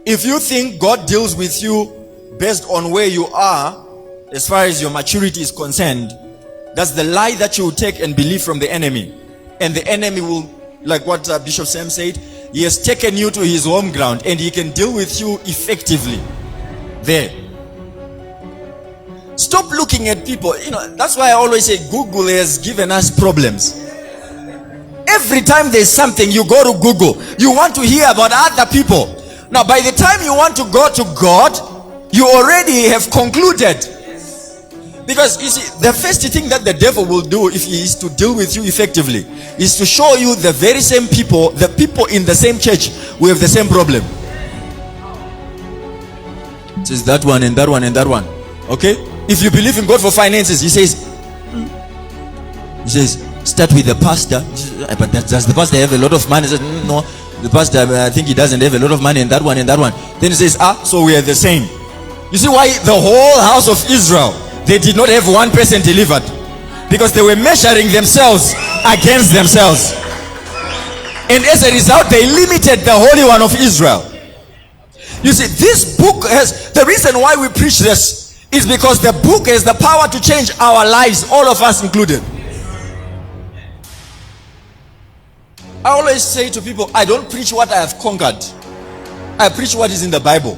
If you think God deals with you based on where you are, as far as your maturity is concerned, that's the lie that you will take and believe from the enemy. And the enemy will, like what Bishop Sam said, he has taken you to his home ground and he can deal with you effectively there. Stop looking at people. That's why I always say Google has given us problems. Every time there's something, you go to Google, you want to hear about other people. Now, by the time you want to go to God, you already have concluded. Because you see, the first thing that the devil will do if he is to deal with you effectively is to show you the very same people, the people in the same church who have the same problem. It says that one and that one and that one. Okay? If you believe in God for finances, he says, start with the pastor. But does the pastor have a lot of money? He says, no, the pastor, I think he doesn't have a lot of money, and that one and that one. Then he says, so we are the same. You see why the whole house of Israel, they did not have one person delivered? Because they were measuring themselves against themselves. And as a result, they limited the Holy One of Israel. You see, this book has, the reason why we preach this is because the book has the power to change our lives, all of us included. I always say to people, I don't preach what I have conquered. I preach what is in the Bible.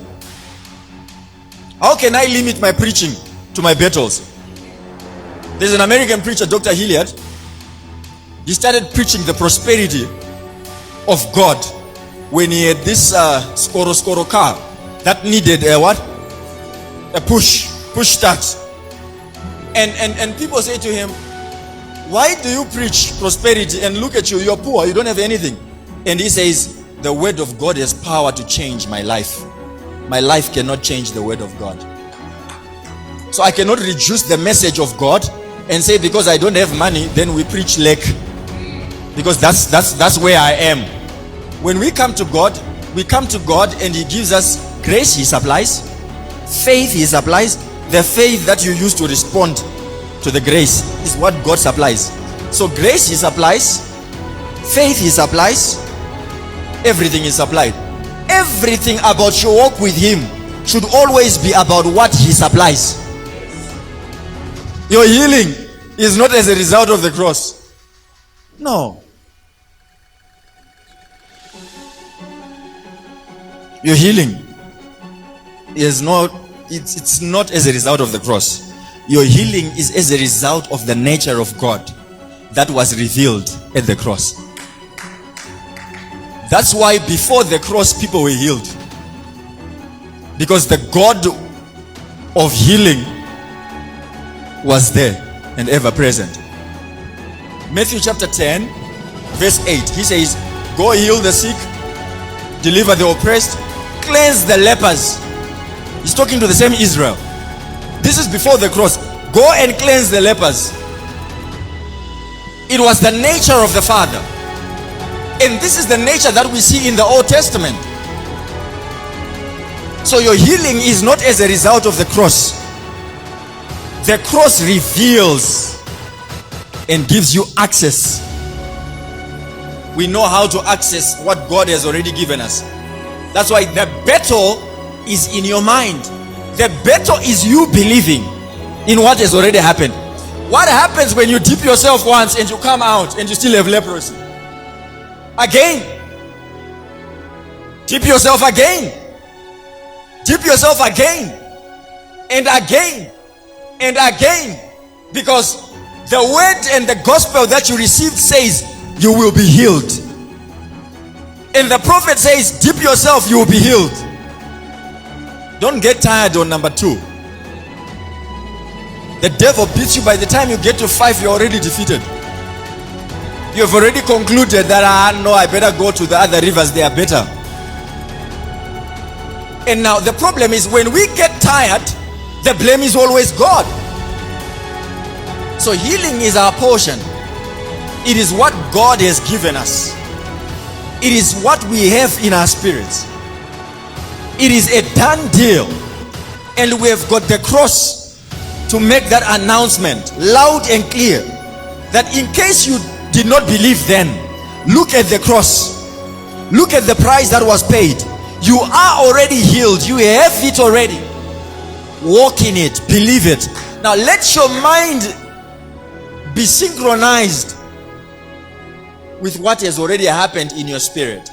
How can I limit my preaching to my battles? There's an American preacher, Dr. Hilliard. He started preaching the prosperity of God when he had this Skoro car that needed a push start. And people say to him, why do you preach prosperity and look at you, you're poor, you don't have anything? And he says, the word of God has power to change my life. My life cannot change the word of God. So I cannot reduce the message of God and say because I don't have money, then we preach lack. Because that's where I am. When we come to God, and he gives us grace, he supplies. Faith, he supplies. The faith that you use to respond to the grace is what God supplies. So grace, he supplies. Faith, he supplies. Everything is supplied. Everything about your walk with him should always be about what he supplies. Your healing is not as a result of the cross. No. Your healing is not, it's not as a result of the cross. Your healing is as a result of the nature of God that was revealed at the cross. That's why before the cross people were healed. Because the God of healing was there and ever present. Matthew chapter 10 verse 8, he says, go heal the sick, deliver the oppressed, cleanse the lepers. He's talking to the same Israel. This is before the cross. Go and cleanse the lepers. It was the nature of the Father. And this is the nature that we see in the Old Testament. So your healing is not as a result of the cross. The cross reveals and gives you access. We know how to access what God has already given us. That's why the battle is in your mind. The battle is you believing in what has already happened. What happens when you dip yourself once and you come out and you still have leprosy? Again. Dip yourself again. Dip yourself again. And again. And again. Because the word and the gospel that you received says you will be healed. And the prophet says, dip yourself, you will be healed. Don't get tired on number 2. The devil beats you. By the time you get to 5, you're already defeated. You have already concluded that, no, I better go to the other rivers, they are better. And now the problem is when we get tired, the blame is always God. So healing is our portion. It is what God has given us. It is what we have in our spirits. It is a done deal. And we have got the cross to make that announcement loud and clear. That in case you did not believe then, look at the cross. Look at the price that was paid. You are already healed. You have it already. Walk in it. Believe it. Now let your mind be synchronized with what has already happened in your spirit.